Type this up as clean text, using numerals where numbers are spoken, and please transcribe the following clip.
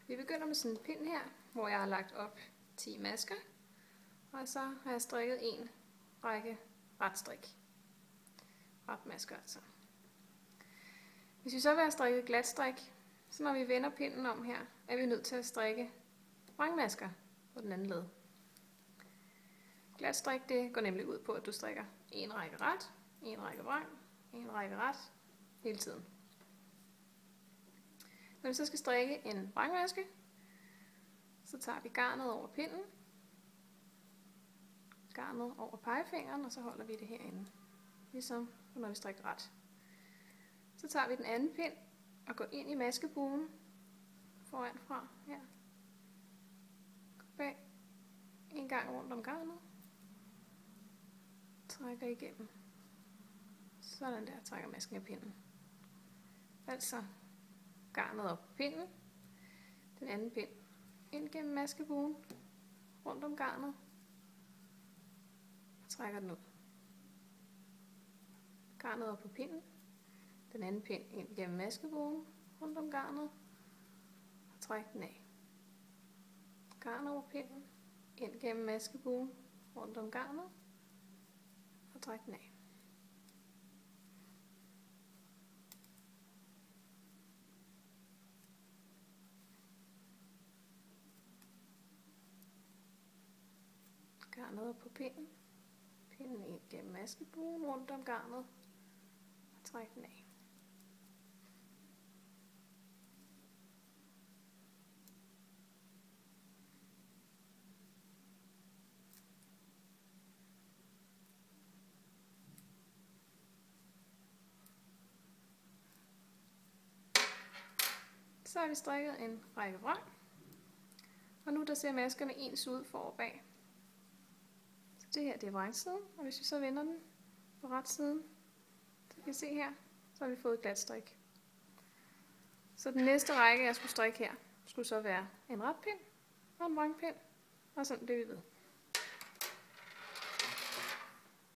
Vi begynder med sådan en pind her, hvor jeg har lagt op 10 masker, og så har jeg strikket en række retstrik. Retmasker altså. Hvis vi så vil have strikket glatstrik, så når vi vender pinden om her, er vi nødt til at strikke vrangmasker på den anden led. Glatstrik, det går nemlig ud på, at du strikker en række ret, en række vrang, en række ret hele tiden. Når vi så skal strikke en vrangmaske, så tager vi garnet over pinden, garnet over pegefingeren, og så holder vi det herinde, ligesom når vi strikker ret. Så tager vi den anden pind og går ind i maskebuen foranfra her. Går bag en gang rundt om garnet. Trækker igennem. Sådan der, trækker masken af pinden. Altså garnet op på pinden, den anden pind ind gennem maskebuen, rundt om garnet, og trækker den ud. Garnet op på pinden, den anden pind ind gennem maskebuen, rundt om garnet, og træk den af. Garn over pinden, ind gennem maskebuen, rundt om garnet, og træk den af. Garnet op på pinden, pinden ind gennem maskebuen, rundt om garnet, og træk den af. Så har vi strikket en række vrang, og nu der ser maskerne ens ud for og bag. Så det her det er vrangsiden, og hvis vi så vender den på retsiden, så kan I se her, så har vi fået et glatstrik. Så den næste række jeg skulle strikke her, skulle så være en retpind og en vrangpind, og sådan bliver vi ved.